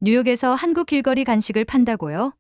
뉴욕에서 한국 길거리 간식을 판다고요?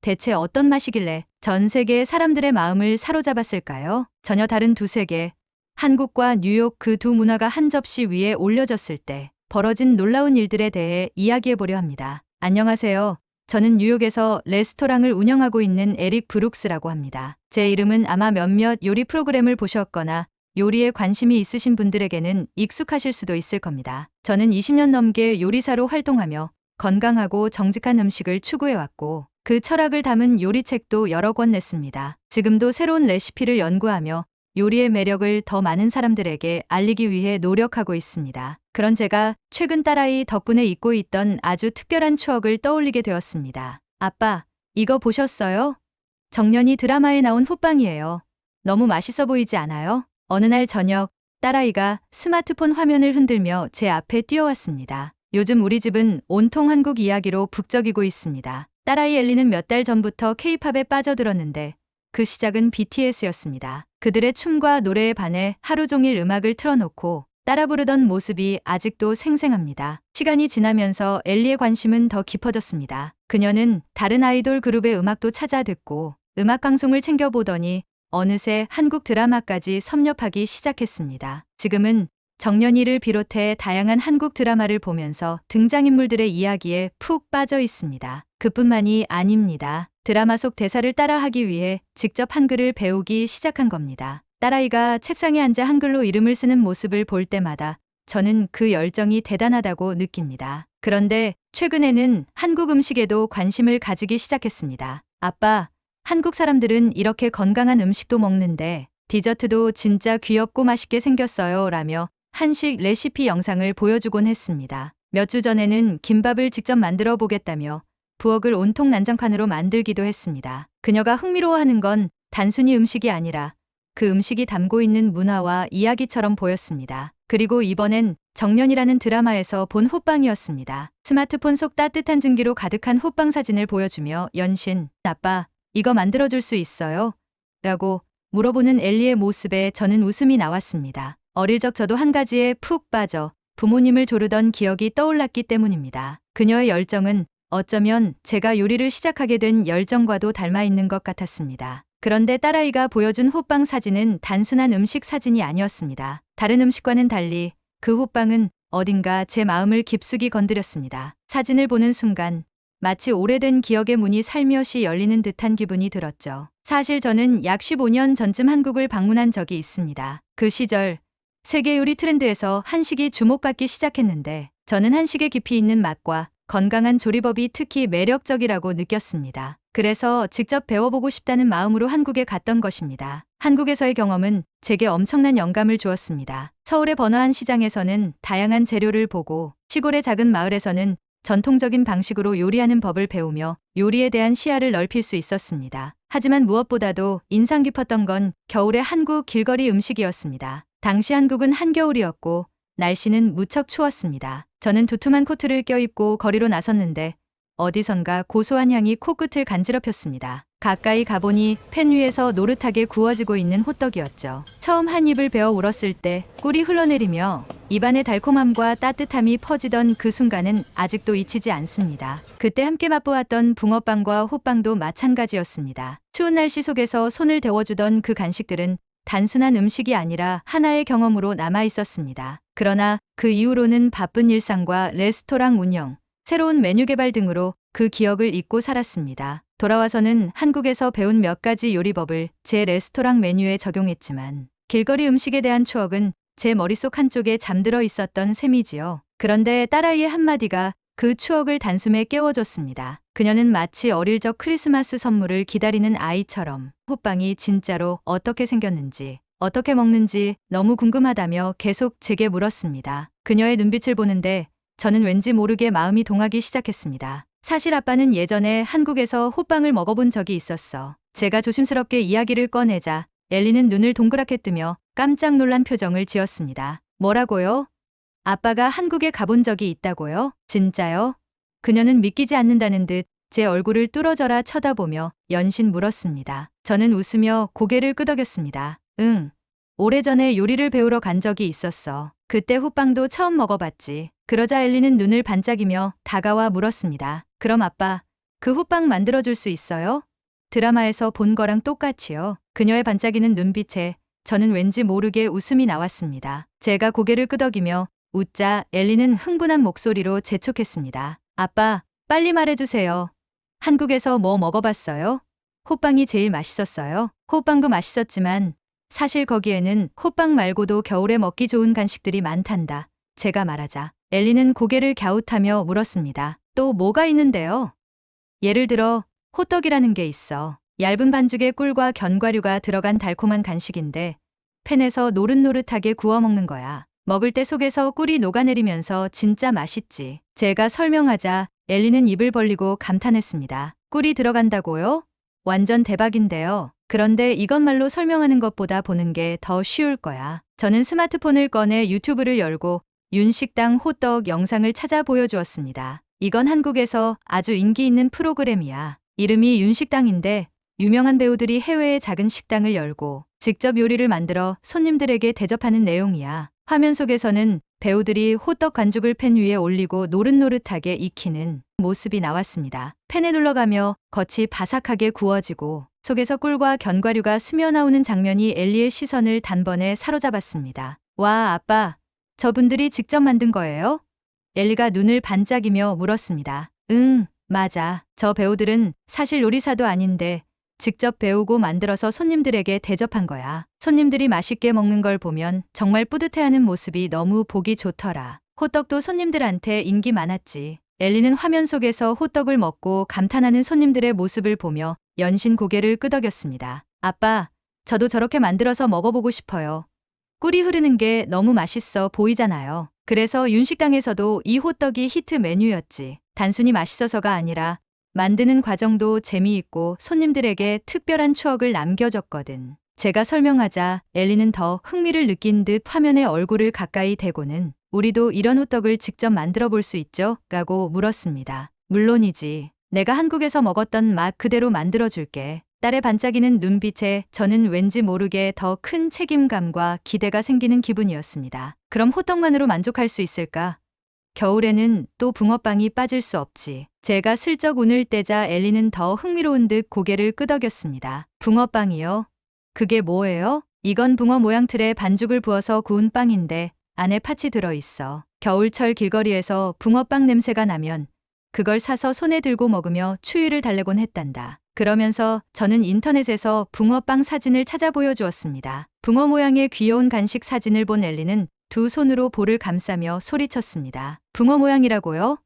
대체 어떤 맛이길래 전 세계 사람들의 마음을 사로잡았을까요? 전혀 다른 두 세계, 한국과 뉴욕 그 두 문화가 한 접시 위에 올려졌을 때 벌어진 놀라운 일들에 대해 이야기해 보려 합니다. 안녕하세요. 저는 뉴욕에서 레스토랑을 운영하고 있는 에릭 브룩스라고 합니다. 제 이름은 아마 몇몇 요리 프로그램을 보셨거나 요리에 관심이 있으신 분들에게는 익숙하실 수도 있을 겁니다. 저는 20년 넘게 요리사로 활동하며 건강하고 정직한 음식을 추구해왔고 그 철학을 담은 요리책도 여러 권 냈습니다. 지금도 새로운 레시피를 연구하며 요리의 매력을 더 많은 사람들에게 알리기 위해 노력하고 있습니다. 그런 제가 최근 딸아이 덕분에 잊고 있던 아주 특별한 추억을 떠올리게 되었습니다. 아빠, 이거 보셨어요? 정년이 드라마에 나온 호빵이에요. 너무 맛있어 보이지 않아요? 어느 날 저녁, 딸아이가 스마트폰 화면을 흔들며 제 앞에 뛰어왔습니다. 요즘 우리 집은 온통 한국 이야기로 북적이고 있습니다. 딸아이 엘리는 몇 달 전부터 K-팝에 빠져들었는데 그 시작은 BTS였습니다. 그들의 춤과 노래에 반해 하루 종일 음악을 틀어놓고 따라 부르던 모습이 아직도 생생합니다. 시간이 지나면서 엘리의 관심은 더 깊어졌습니다. 그녀는 다른 아이돌 그룹의 음악도 찾아 듣고 음악 방송을 챙겨보더니 어느새 한국 드라마까지 섭렵하기 시작했습니다. 지금은 정년이를 비롯해 다양한 한국 드라마를 보면서 등장인물들의 이야기에 푹 빠져 있습니다. 그뿐만이 아닙니다. 드라마 속 대사를 따라하기 위해 직접 한글을 배우기 시작한 겁니다. 딸아이가 책상에 앉아 한글로 이름을 쓰는 모습을 볼 때마다 저는 그 열정이 대단하다고 느낍니다. 그런데 최근에는 한국 음식에도 관심을 가지기 시작했습니다. 아빠, 한국 사람들은 이렇게 건강한 음식도 먹는데 디저트도 진짜 귀엽고 맛있게 생겼어요 라며 한식 레시피 영상을 보여주곤 했습니다. 몇 주 전에는 김밥을 직접 만들어 보겠다며 부엌을 온통 난장판으로 만들기도 했습니다. 그녀가 흥미로워하는 건 단순히 음식이 아니라 그 음식이 담고 있는 문화와 이야기처럼 보였습니다. 그리고 이번엔 정년이라는 드라마에서 본 호빵이었습니다. 스마트폰 속 따뜻한 증기로 가득한 호빵 사진을 보여주며 연신 아빠, 이거 만들어줄 수 있어요? 라고 물어보는 엘리의 모습에 저는 웃음이 나왔습니다. 어릴 적 저도 한 가지에 푹 빠져 부모님을 조르던 기억이 떠올랐기 때문입니다. 그녀의 열정은 어쩌면 제가 요리를 시작하게 된 열정과도 닮아 있는 것 같았습니다. 그런데 딸아이가 보여준 호빵 사진은 단순한 음식 사진이 아니었습니다. 다른 음식과는 달리 그 호빵은 어딘가 제 마음을 깊숙이 건드렸습니다. 사진을 보는 순간 마치 오래된 기억의 문이 살며시 열리는 듯한 기분이 들었죠. 사실 저는 약 15년 전쯤 한국을 방문한 적이 있습니다. 그 시절 세계 요리 트렌드에서 한식이 주목받기 시작했는데 저는 한식의 깊이 있는 맛과 건강한 조리법이 특히 매력적이라고 느꼈습니다. 그래서 직접 배워보고 싶다는 마음으로 한국에 갔던 것입니다. 한국에서의 경험은 제게 엄청난 영감을 주었습니다. 서울의 번화한 시장에서는 다양한 재료를 보고 시골의 작은 마을에서는 전통적인 방식으로 요리하는 법을 배우며 요리에 대한 시야를 넓힐 수 있었습니다. 하지만 무엇보다도 인상 깊었던 건 겨울의 한국 길거리 음식이었습니다. 당시 한국은 한겨울이었고 날씨는 무척 추웠습니다. 저는 두툼한 코트를 껴입고 거리로 나섰는데 어디선가 고소한 향이 코끝을 간지럽혔습니다. 가까이 가보니 팬 위에서 노릇하게 구워지고 있는 호떡이었죠. 처음 한 입을 베어 울었을 때 꿀이 흘러내리며 입안의 달콤함과 따뜻함이 퍼지던 그 순간은 아직도 잊히지 않습니다. 그때 함께 맛보았던 붕어빵과 호빵도 마찬가지였습니다. 추운 날씨 속에서 손을 데워주던 그 간식들은 단순한 음식이 아니라 하나의 경험으로 남아 있었습니다. 그러나 그 이후로는 바쁜 일상과 레스토랑 운영, 새로운 메뉴 개발 등으로 그 기억을 잊고 살았습니다. 돌아와서는 한국에서 배운 몇 가지 요리법을 제 레스토랑 메뉴에 적용했지만 길거리 음식에 대한 추억은 제 머릿속 한쪽에 잠들어 있었던 셈이지요. 그런데 딸아이의 한마디가 그 추억을 단숨에 깨워줬습니다. 그녀는 마치 어릴 적 크리스마스 선물을 기다리는 아이처럼 호빵이 진짜로 어떻게 생겼는지, 어떻게 먹는지 너무 궁금하다며 계속 제게 물었습니다. 그녀의 눈빛을 보는데 저는 왠지 모르게 마음이 동하기 시작했습니다. 사실 아빠는 예전에 한국에서 호빵을 먹어본 적이 있었어. 제가 조심스럽게 이야기를 꺼내자 엘리는 눈을 동그랗게 뜨며 깜짝 놀란 표정을 지었습니다. 뭐라고요? 아빠가 한국에 가본 적이 있다고요? 진짜요? 그녀는 믿기지 않는다는 듯 제 얼굴을 뚫어져라 쳐다보며 연신 물었습니다. 저는 웃으며 고개를 끄덕였습니다. 응. 오래전에 요리를 배우러 간 적이 있었어. 그때 호빵도 처음 먹어봤지. 그러자 엘리는 눈을 반짝이며 다가와 물었습니다. 그럼 아빠, 그 호빵 만들어줄 수 있어요? 드라마에서 본 거랑 똑같이요. 그녀의 반짝이는 눈빛에 저는 왠지 모르게 웃음이 나왔습니다. 제가 고개를 끄덕이며 웃자 엘리는 흥분한 목소리로 재촉했습니다. 아빠, 빨리 말해주세요. 한국에서 뭐 먹어봤어요? 호빵이 제일 맛있었어요. 호빵도 맛있었지만 사실 거기에는 호빵 말고도 겨울에 먹기 좋은 간식들이 많단다. 제가 말하자 엘리는 고개를 갸웃하며 물었습니다. 또 뭐가 있는데요? 예를 들어 호떡이라는 게 있어. 얇은 반죽에 꿀과 견과류가 들어간 달콤한 간식인데 팬에서 노릇노릇하게 구워 먹는 거야. 먹을 때 속에서 꿀이 녹아내리면서 진짜 맛있지. 제가 설명하자 엘리는 입을 벌리고 감탄했습니다. 꿀이 들어간다고요? 완전 대박인데요. 그런데 이건 말로 설명하는 것보다 보는 게 더 쉬울 거야. 저는 스마트폰을 꺼내 유튜브를 열고 윤식당 호떡 영상을 찾아 보여주었습니다. 이건 한국에서 아주 인기 있는 프로그램이야. 이름이 윤식당인데 유명한 배우들이 해외의 작은 식당을 열고 직접 요리를 만들어 손님들에게 대접하는 내용이야. 화면 속에서는 배우들이 호떡 반죽을 팬 위에 올리고 노릇노릇하게 익히는 모습이 나왔습니다. 팬에 눌러가며 겉이 바삭하게 구워지고 속에서 꿀과 견과류가 스며나오는 장면이 엘리의 시선을 단번에 사로잡았습니다. 와, 아빠, 저분들이 직접 만든 거예요? 엘리가 눈을 반짝이며 물었습니다. 응, 맞아. 저 배우들은 사실 요리사도 아닌데 직접 배우고 만들어서 손님들에게 대접한 거야. 손님들이 맛있게 먹는 걸 보면 정말 뿌듯해하는 모습이 너무 보기 좋더라. 호떡도 손님들한테 인기 많았지. 엘리는 화면 속에서 호떡을 먹고 감탄하는 손님들의 모습을 보며 연신 고개를 끄덕였습니다. 아빠, 저도 저렇게 만들어서 먹어보고 싶어요. 꿀이 흐르는 게 너무 맛있어 보이잖아요. 그래서 윤식당에서도 이 호떡이 히트 메뉴였지. 단순히 맛있어서가 아니라 만드는 과정도 재미있고 손님들에게 특별한 추억을 남겨줬거든. 제가 설명하자 엘리는 더 흥미를 느낀 듯 화면에 얼굴을 가까이 대고는 우리도 이런 호떡을 직접 만들어 볼 수 있죠? 라고 물었습니다. 물론이지. 내가 한국에서 먹었던 맛 그대로 만들어줄게. 딸의 반짝이는 눈빛에 저는 왠지 모르게 더 큰 책임감과 기대가 생기는 기분이었습니다. 그럼 호떡만으로 만족할 수 있을까? 겨울에는 또 붕어빵이 빠질 수 없지. 제가 슬쩍 운을 떼자 엘리는 더 흥미로운 듯 고개를 끄덕였습니다. 붕어빵이요? 그게 뭐예요? 이건 붕어 모양 틀에 반죽을 부어서 구운 빵인데 안에 팥이 들어있어. 겨울철 길거리에서 붕어빵 냄새가 나면 그걸 사서 손에 들고 먹으며 추위를 달래곤 했단다. 그러면서 저는 인터넷에서 붕어빵 사진을 찾아 보여주었습니다. 붕어 모양의 귀여운 간식 사진을 본 엘리는 두 손으로 볼을 감싸며 소리쳤습니다. 붕어 모양이라고요?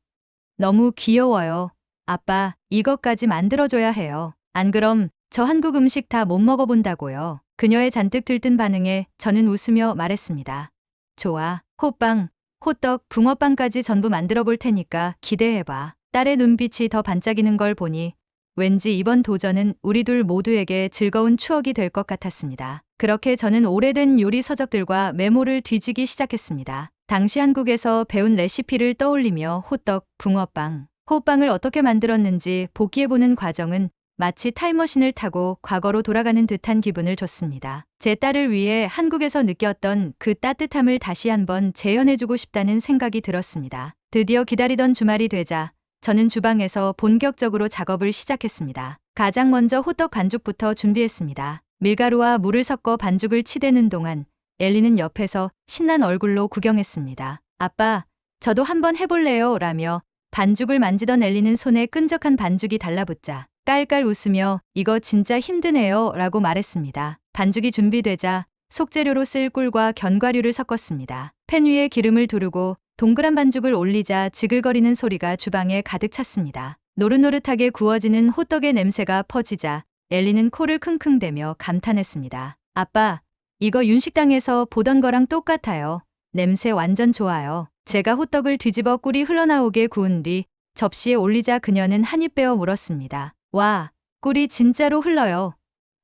너무 귀여워요. 아빠, 이것까지 만들어줘야 해요. 안 그럼 저 한국 음식 다 못 먹어본다고요. 그녀의 잔뜩 들뜬 반응에 저는 웃으며 말했습니다. 좋아. 호빵, 호떡, 붕어빵까지 전부 만들어 볼 테니까 기대해봐. 딸의 눈빛이 더 반짝이는 걸 보니 왠지 이번 도전은 우리 둘 모두에게 즐거운 추억이 될 것 같았습니다. 그렇게 저는 오래된 요리 서적들과 메모를 뒤지기 시작했습니다. 당시 한국에서 배운 레시피를 떠올리며 호떡, 붕어빵, 호빵을 어떻게 만들었는지 복기해보는 과정은 마치 타임머신을 타고 과거로 돌아가는 듯한 기분을 줬습니다. 제 딸을 위해 한국에서 느꼈던 그 따뜻함을 다시 한번 재현해주고 싶다는 생각이 들었습니다. 드디어 기다리던 주말이 되자 저는 주방에서 본격적으로 작업을 시작했습니다. 가장 먼저 호떡 반죽부터 준비했습니다. 밀가루와 물을 섞어 반죽을 치대는 동안 엘리는 옆에서 신난 얼굴로 구경했습니다. 아빠, 저도 한번 해볼래요? 라며 반죽을 만지던 엘리는 손에 끈적한 반죽이 달라붙자 깔깔 웃으며 이거 진짜 힘드네요 라고 말했습니다. 반죽이 준비되자 속재료로 쓸 꿀과 견과류를 섞었습니다. 팬 위에 기름을 두르고 동그란 반죽을 올리자 지글거리는 소리가 주방에 가득 찼습니다. 노릇노릇하게 구워지는 호떡의 냄새가 퍼지자 엘리는 코를 킁킁대며 감탄했습니다. 아빠, 이거 윤식당에서 보던 거랑 똑같아요. 냄새 완전 좋아요. 제가 호떡을 뒤집어 꿀이 흘러나오게 구운 뒤 접시에 올리자 그녀는 한입 베어 물었습니다. 와, 꿀이 진짜로 흘러요.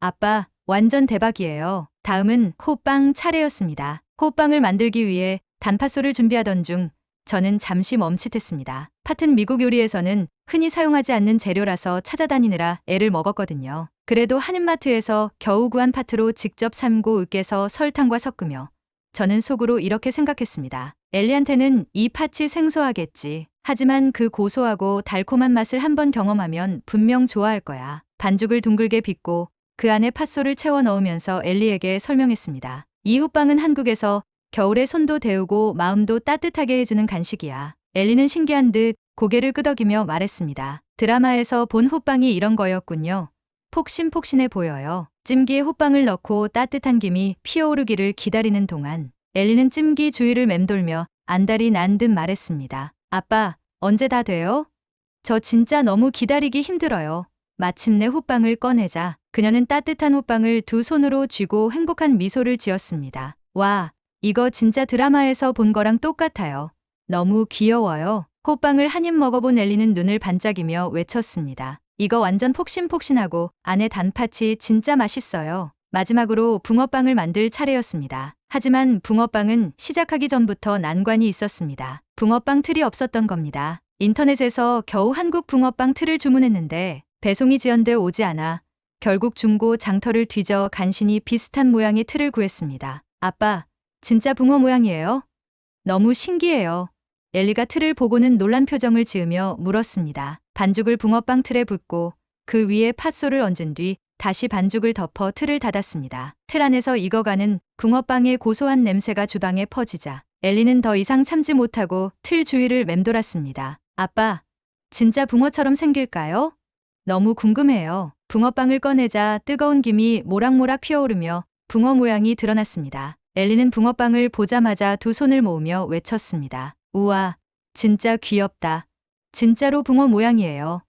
아빠, 완전 대박이에요. 다음은 호빵 차례였습니다. 호빵을 만들기 위해 단팥소를 준비하던 중 저는 잠시 멈칫했습니다. 팥은 미국 요리에서는 흔히 사용하지 않는 재료라서 찾아다니느라 애를 먹었거든요. 그래도 한인마트에서 겨우 구한 파트로 직접 삶고 으깨서 설탕과 섞으며 저는 속으로 이렇게 생각했습니다. 엘리한테는 이 팥이 생소하겠지. 하지만 그 고소하고 달콤한 맛을 한번 경험하면 분명 좋아할 거야. 반죽을 둥글게 빚고 그 안에 팥소를 채워 넣으면서 엘리에게 설명했습니다. 이 호빵은 한국에서 겨울에 손도 데우고 마음도 따뜻하게 해주는 간식이야. 엘리는 신기한 듯 고개를 끄덕이며 말했습니다. 드라마에서 본 호빵이 이런 거였군요. 폭신폭신해 보여요. 찜기에 호빵을 넣고 따뜻한 김이 피어오르기를 기다리는 동안 엘리는 찜기 주위를 맴돌며 안달이 난 듯 말했습니다. 아빠, 언제 다 돼요? 저 진짜 너무 기다리기 힘들어요. 마침내 호빵을 꺼내자 그녀는 따뜻한 호빵을 두 손으로 쥐고 행복한 미소를 지었습니다. 와, 이거 진짜 드라마에서 본 거랑 똑같아요. 너무 귀여워요. 호빵을 한 입 먹어본 엘리는 눈을 반짝이며 외쳤습니다. 이거 완전 폭신폭신하고 안에 단팥이 진짜 맛있어요. 마지막으로 붕어빵을 만들 차례였습니다. 하지만 붕어빵은 시작하기 전부터 난관이 있었습니다. 붕어빵 틀이 없었던 겁니다. 인터넷에서 겨우 한국 붕어빵 틀을 주문했는데 배송이 지연돼 오지 않아 결국 중고 장터를 뒤져 간신히 비슷한 모양의 틀을 구했습니다. 아빠, 진짜 붕어 모양이에요? 너무 신기해요. 엘리가 틀을 보고는 놀란 표정을 지으며 물었습니다. 반죽을 붕어빵 틀에 붓고 그 위에 팥소를 얹은 뒤 다시 반죽을 덮어 틀을 닫았습니다. 틀 안에서 익어가는 붕어빵의 고소한 냄새가 주방에 퍼지자 엘리는 더 이상 참지 못하고 틀 주위를 맴돌았습니다. 아빠, 진짜 붕어처럼 생길까요? 너무 궁금해요. 붕어빵을 꺼내자 뜨거운 김이 모락모락 피어오르며 붕어 모양이 드러났습니다. 엘리는 붕어빵을 보자마자 두 손을 모으며 외쳤습니다. 우와, 진짜 귀엽다. 진짜로 붕어 모양이에요.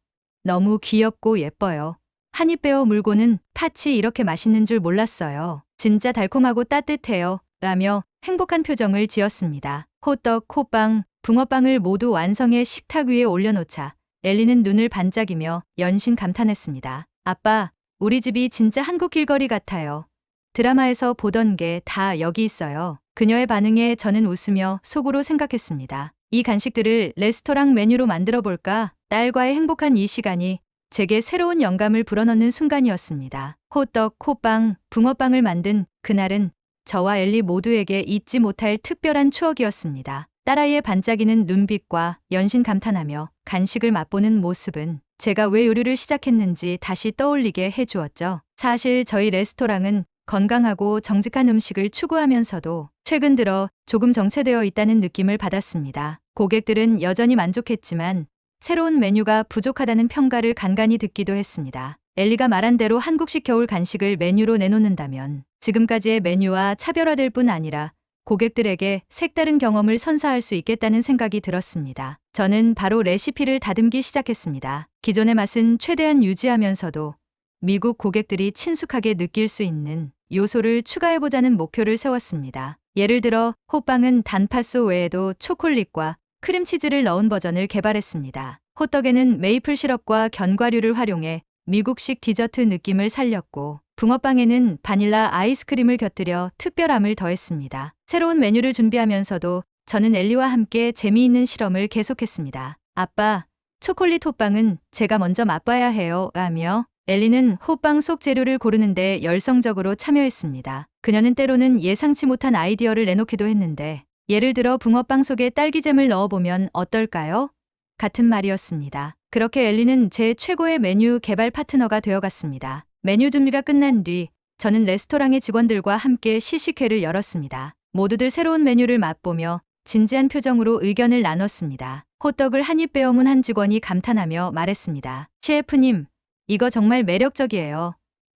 너무 귀엽고 예뻐요. 한 입 베어 물고는 팥이 이렇게 맛있는 줄 몰랐어요. 진짜 달콤하고 따뜻해요. 라며 행복한 표정을 지었습니다. 호떡, 호빵, 붕어빵을 모두 완성해 식탁 위에 올려놓자 엘리는 눈을 반짝이며 연신 감탄했습니다. 아빠, 우리 집이 진짜 한국 길거리 같아요. 드라마에서 보던 게 다 여기 있어요. 그녀의 반응에 저는 웃으며 속으로 생각했습니다. 이 간식들을 레스토랑 메뉴로 만들어 볼까? 딸과의 행복한 이 시간이 제게 새로운 영감을 불어넣는 순간이었습니다. 호떡, 호빵, 붕어빵을 만든 그날은 저와 엘리 모두에게 잊지 못할 특별한 추억이었습니다. 딸아이의 반짝이는 눈빛과 연신 감탄하며 간식을 맛보는 모습은 제가 왜 요리를 시작했는지 다시 떠올리게 해주었죠. 사실 저희 레스토랑은 건강하고 정직한 음식을 추구하면서도 최근 들어 조금 정체되어 있다는 느낌을 받았습니다. 고객들은 여전히 만족했지만 새로운 메뉴가 부족하다는 평가를 간간히 듣기도 했습니다. 엘리가 말한 대로 한국식 겨울 간식을 메뉴로 내놓는다면 지금까지의 메뉴와 차별화될 뿐 아니라 고객들에게 색다른 경험을 선사할 수 있겠다는 생각이 들었습니다. 저는 바로 레시피를 다듬기 시작했습니다. 기존의 맛은 최대한 유지하면서도 미국 고객들이 친숙하게 느낄 수 있는 요소를 추가해보자는 목표를 세웠습니다. 예를 들어 호빵은 단팥소 외에도 초콜릿과 크림치즈를 넣은 버전을 개발했습니다. 호떡에는 메이플 시럽과 견과류를 활용해 미국식 디저트 느낌을 살렸고 붕어빵에는 바닐라 아이스크림을 곁들여 특별함을 더했습니다. 새로운 메뉴를 준비하면서도 저는 엘리와 함께 재미있는 실험을 계속했습니다. 아빠, 초콜릿 호빵은 제가 먼저 맛봐야 해요. 라며 엘리는 호빵 속 재료를 고르는데 열성적으로 참여했습니다. 그녀는 때로는 예상치 못한 아이디어를 내놓기도 했는데 예를 들어 붕어빵 속에 딸기잼을 넣어보면 어떨까요? 같은 말이었습니다. 그렇게 엘리는 제 최고의 메뉴 개발 파트너가 되어갔습니다. 메뉴 준비가 끝난 뒤 저는 레스토랑의 직원들과 함께 시식회를 열었습니다. 모두들 새로운 메뉴를 맛보며 진지한 표정으로 의견을 나눴습니다. 호떡을 한 입 베어문 한 직원이 감탄하며 말했습니다. 셰프님, 이거 정말 매력적이에요.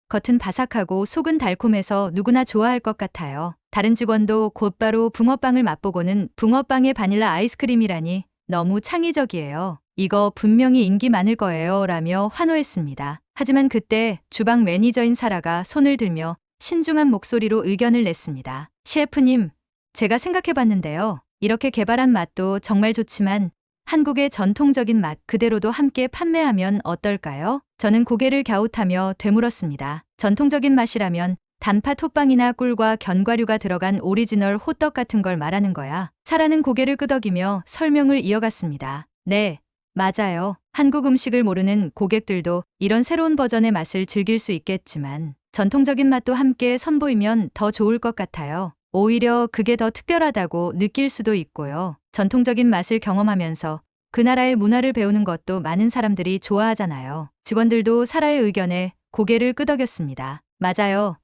겉은 바삭하고 속은 달콤해서 누구나 좋아할 것 같아요. 다른 직원도 곧바로 붕어빵을 맛보고는 붕어빵에 바닐라 아이스크림이라니 너무 창의적이에요. 이거 분명히 인기 많을 거예요. 라며 환호했습니다. 하지만 그때 주방 매니저인 사라가 손을 들며 신중한 목소리로 의견을 냈습니다. 셰프님, 제가 생각해봤는데요. 이렇게 개발한 맛도 정말 좋지만 한국의 전통적인 맛 그대로도 함께 판매하면 어떨까요? 저는 고개를 갸웃하며 되물었습니다. 전통적인 맛이라면 단팥 호빵이나 꿀과 견과류가 들어간 오리지널 호떡 같은 걸 말하는 거야. 사라는 고개를 끄덕이며 설명을 이어갔습니다. 네, 맞아요. 한국 음식을 모르는 고객들도 이런 새로운 버전의 맛을 즐길 수 있겠지만 전통적인 맛도 함께 선보이면 더 좋을 것 같아요. 오히려 그게 더 특별하다고 느낄 수도 있고요. 전통적인 맛을 경험하면서 그 나라의 문화를 배우는 것도 많은 사람들이 좋아하잖아요. 직원들도 사라의 의견에 고개를 끄덕였습니다. 맞아요.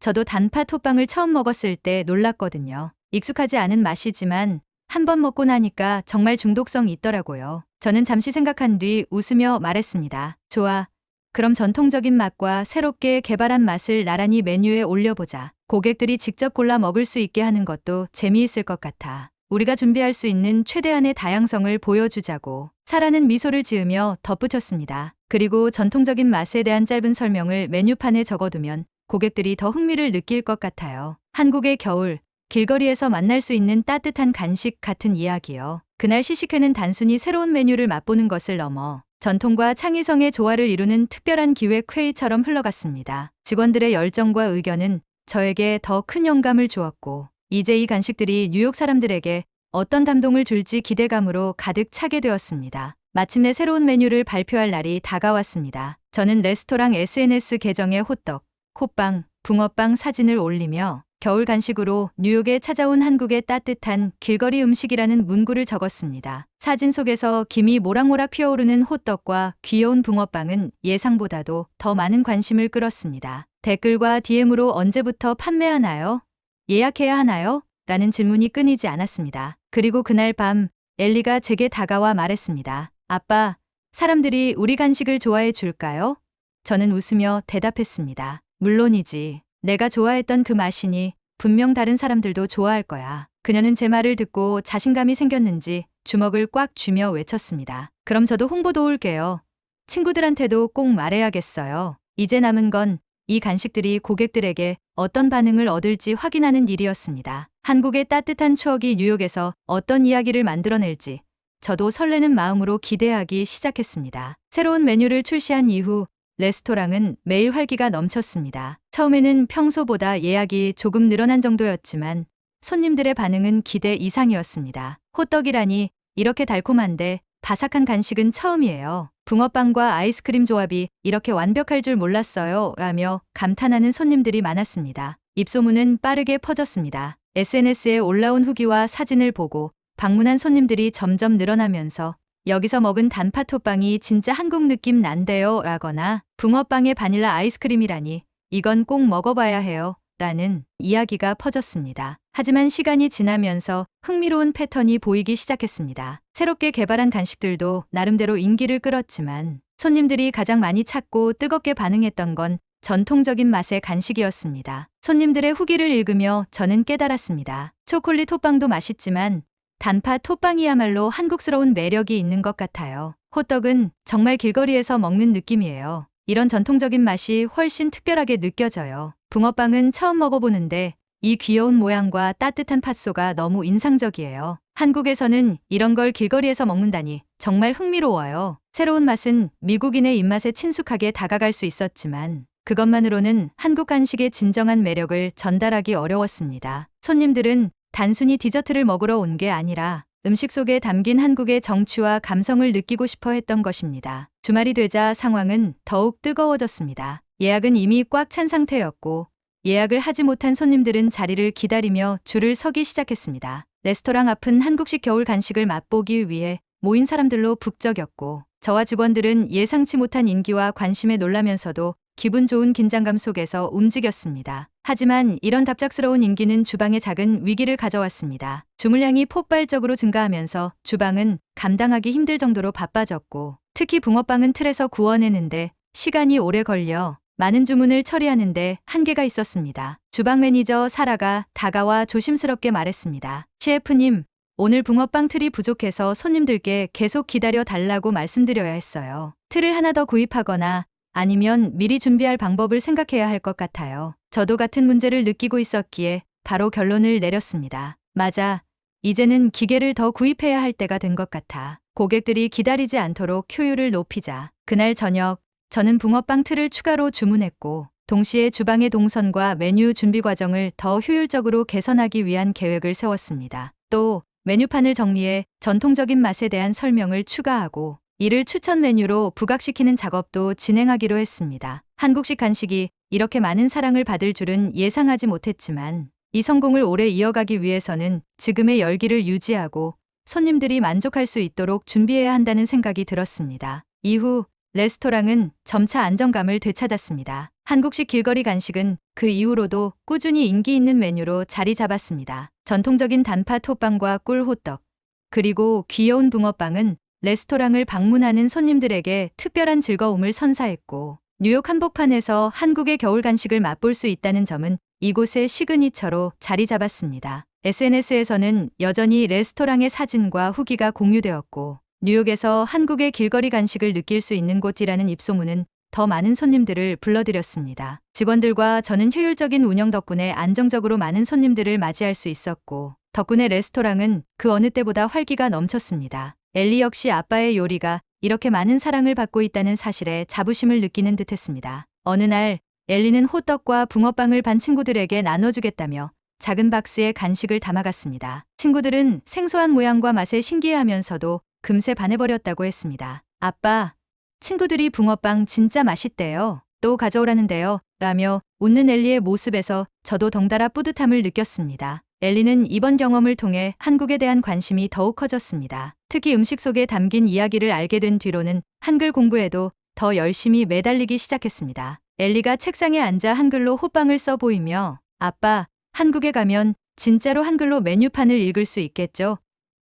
저도 단팥 호빵을 처음 먹었을 때 놀랐거든요. 익숙하지 않은 맛이지만 한 번 먹고 나니까 정말 중독성이 있더라고요. 저는 잠시 생각한 뒤 웃으며 말했습니다. 좋아. 그럼 전통적인 맛과 새롭게 개발한 맛을 나란히 메뉴에 올려보자. 고객들이 직접 골라 먹을 수 있게 하는 것도 재미있을 것 같아. 우리가 준비할 수 있는 최대한의 다양성을 보여주자고. 사라는 미소를 지으며 덧붙였습니다. 그리고 전통적인 맛에 대한 짧은 설명을 메뉴판에 적어두면 고객들이 더 흥미를 느낄 것 같아요. 한국의 겨울, 길거리에서 만날 수 있는 따뜻한 간식 같은 이야기요. 그날 시식회는 단순히 새로운 메뉴를 맛보는 것을 넘어 전통과 창의성의 조화를 이루는 특별한 기획회의처럼 흘러갔습니다. 직원들의 열정과 의견은 저에게 더 큰 영감을 주었고, 이제 이 간식들이 뉴욕 사람들에게 어떤 감동을 줄지 기대감으로 가득 차게 되었습니다. 마침내 새로운 메뉴를 발표할 날이 다가왔습니다. 저는 레스토랑 SNS 계정에 호떡, 콧빵, 붕어빵 사진을 올리며 겨울 간식으로 뉴욕에 찾아온 한국의 따뜻한 길거리 음식이라는 문구를 적었습니다. 사진 속에서 김이 모락모락 피어오르는 호떡과 귀여운 붕어빵은 예상보다도 더 많은 관심을 끌었습니다. 댓글과 DM으로 언제부터 판매하나요? 예약해야 하나요? 라는 질문이 끊이지 않았습니다. 그리고 그날 밤 엘리가 제게 다가와 말했습니다. 아빠, 사람들이 우리 간식을 좋아해 줄까요? 저는 웃으며 대답했습니다. 물론이지. 내가 좋아했던 그 맛이니 분명 다른 사람들도 좋아할 거야. 그녀는 제 말을 듣고 자신감이 생겼는지 주먹을 꽉 쥐며 외쳤습니다. 그럼 저도 홍보 도울게요. 친구들한테도 꼭 말해야겠어요. 이제 남은 건 이 간식들이 고객들에게 어떤 반응을 얻을지 확인하는 일이었습니다. 한국의 따뜻한 추억이 뉴욕에서 어떤 이야기를 만들어낼지 저도 설레는 마음으로 기대하기 시작했습니다. 새로운 메뉴를 출시한 이후 레스토랑은 매일 활기가 넘쳤습니다. 처음에는 평소보다 예약이 조금 늘어난 정도였지만 손님들의 반응은 기대 이상이었습니다. 호떡이라니 이렇게 달콤한데 바삭한 간식은 처음이에요. 붕어빵과 아이스크림 조합이 이렇게 완벽할 줄 몰랐어요. 라며 감탄하는 손님들이 많았습니다. 입소문은 빠르게 퍼졌습니다. SNS에 올라온 후기와 사진을 보고 방문한 손님들이 점점 늘어나면서 여기서 먹은 단팥 호빵이 진짜 한국 느낌 난대요 라거나 붕어빵에 바닐라 아이스크림이라니 이건 꼭 먹어봐야 해요 라는 이야기가 퍼졌습니다. 하지만 시간이 지나면서 흥미로운 패턴이 보이기 시작했습니다. 새롭게 개발한 간식들도 나름대로 인기를 끌었지만 손님들이 가장 많이 찾고 뜨겁게 반응했던 건 전통적인 맛의 간식이었습니다. 손님들의 후기를 읽으며 저는 깨달았습니다. 초콜릿 호빵도 맛있지만 단팥 호빵이야말로 한국스러운 매력이 있는 것 같아요. 호떡은 정말 길거리에서 먹는 느낌이에요. 이런 전통적인 맛이 훨씬 특별하게 느껴져요. 붕어빵은 처음 먹어보는데 이 귀여운 모양과 따뜻한 팥소가 너무 인상적이에요. 한국에서는 이런 걸 길거리에서 먹는다니 정말 흥미로워요. 새로운 맛은 미국인의 입맛에 친숙하게 다가갈 수 있었지만 그것만으로는 한국 간식의 진정한 매력을 전달하기 어려웠습니다. 손님들은 단순히 디저트를 먹으러 온 게 아니라 음식 속에 담긴 한국의 정취와 감성을 느끼고 싶어 했던 것입니다. 주말이 되자 상황은 더욱 뜨거워졌습니다. 예약은 이미 꽉 찬 상태였고 예약을 하지 못한 손님들은 자리를 기다리며 줄을 서기 시작했습니다. 레스토랑 앞은 한국식 겨울 간식을 맛보기 위해 모인 사람들로 북적였고 저와 직원들은 예상치 못한 인기와 관심에 놀라면서도 기분 좋은 긴장감 속에서 움직였습니다. 하지만 이런 갑작스러운 인기는 주방에 작은 위기를 가져왔습니다. 주물량이 폭발적으로 증가하면서 주방은 감당하기 힘들 정도로 바빠졌고 특히 붕어빵은 틀에서 구워내는데 시간이 오래 걸려 많은 주문을 처리하는데 한계가 있었습니다. 주방 매니저 사라가 다가와 조심스럽게 말했습니다. 셰프님, 오늘 붕어빵 틀이 부족해서 손님들께 계속 기다려 달라고 말씀드려야 했어요. 틀을 하나 더 구입하거나 아니면 미리 준비할 방법을 생각해야 할 것 같아요. 저도 같은 문제를 느끼고 있었기에 바로 결론을 내렸습니다. 맞아. 이제는 기계를 더 구입해야 할 때가 된 것 같아. 고객들이 기다리지 않도록 효율을 높이자. 그날 저녁, 저는 붕어빵 틀을 추가로 주문했고 동시에 주방의 동선과 메뉴 준비 과정을 더 효율적으로 개선하기 위한 계획을 세웠습니다. 또 메뉴판을 정리해 전통적인 맛에 대한 설명을 추가하고 이를 추천 메뉴로 부각시키는 작업도 진행하기로 했습니다. 한국식 간식이 이렇게 많은 사랑을 받을 줄은 예상하지 못했지만 이 성공을 오래 이어가기 위해서는 지금의 열기를 유지하고 손님들이 만족할 수 있도록 준비해야 한다는 생각이 들었습니다. 이후 레스토랑은 점차 안정감을 되찾았습니다. 한국식 길거리 간식은 그 이후로도 꾸준히 인기 있는 메뉴로 자리 잡았습니다. 전통적인 단팥 호빵과 꿀 호떡, 그리고 귀여운 붕어빵은 레스토랑을 방문하는 손님들에게 특별한 즐거움을 선사했고, 뉴욕 한복판에서 한국의 겨울 간식을 맛볼 수 있다는 점은 이곳의 시그니처로 자리 잡았습니다. SNS에서는 여전히 레스토랑의 사진과 후기가 공유되었고, 뉴욕에서 한국의 길거리 간식을 느낄 수 있는 곳이라는 입소문은 더 많은 손님들을 불러들였습니다. 직원들과 저는 효율적인 운영 덕분에 안정적으로 많은 손님들을 맞이할 수 있었고, 덕분에 레스토랑은 그 어느 때보다 활기가 넘쳤습니다. 엘리 역시 아빠의 요리가 이렇게 많은 사랑을 받고 있다는 사실에 자부심을 느끼는 듯했습니다. 어느 날 엘리는 호떡과 붕어빵을 반 친구들에게 나눠주겠다며 작은 박스에 간식을 담아갔습니다. 친구들은 생소한 모양과 맛에 신기해하면서도 금세 반해버렸다고 했습니다. 아빠, 친구들이 붕어빵 진짜 맛있대요. 또 가져오라는데요. 라며 웃는 엘리의 모습에서 저도 덩달아 뿌듯함을 느꼈습니다. 엘리는 이번 경험을 통해 한국에 대한 관심이 더욱 커졌습니다. 특히 음식 속에 담긴 이야기를 알게 된 뒤로는 한글 공부에도 더 열심히 매달리기 시작했습니다. 엘리가 책상에 앉아 한글로 호빵을 써 보이며 아빠, 한국에 가면 진짜로 한글로 메뉴판을 읽을 수 있겠죠?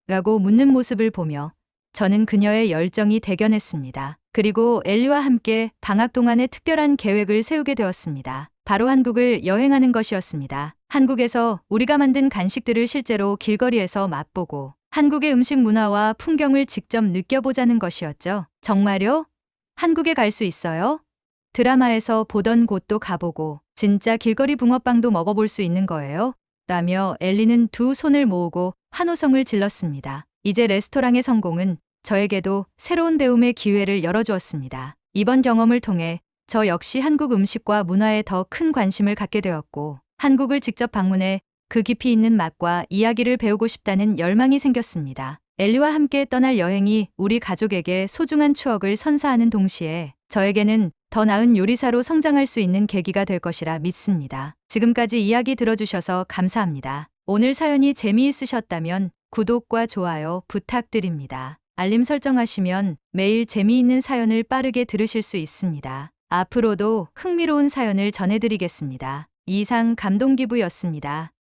라고 묻는 모습을 보며 저는 그녀의 열정이 대견했습니다. 그리고 엘리와 함께 방학 동안에 특별한 계획을 세우게 되었습니다. 바로 한국을 여행하는 것이었습니다. 한국에서 우리가 만든 간식들을 실제로 길거리에서 맛보고 한국의 음식 문화와 풍경을 직접 느껴보자는 것이었죠. 정말요? 한국에 갈 수 있어요? 드라마에서 보던 곳도 가보고 진짜 길거리 붕어빵도 먹어볼 수 있는 거예요? 라며 엘리는 두 손을 모으고 환호성을 질렀습니다. 이제 레스토랑의 성공은 저에게도 새로운 배움의 기회를 열어주었습니다. 이번 경험을 통해 저 역시 한국 음식과 문화에 더 큰 관심을 갖게 되었고, 한국을 직접 방문해 그 깊이 있는 맛과 이야기를 배우고 싶다는 열망이 생겼습니다. 엘리와 함께 떠날 여행이 우리 가족에게 소중한 추억을 선사하는 동시에 저에게는 더 나은 요리사로 성장할 수 있는 계기가 될 것이라 믿습니다. 지금까지 이야기 들어주셔서 감사합니다. 오늘 사연이 재미있으셨다면 구독과 좋아요 부탁드립니다. 알림 설정하시면 매일 재미있는 사연을 빠르게 들으실 수 있습니다. 앞으로도 흥미로운 사연을 전해드리겠습니다. 이상 감동기부였습니다.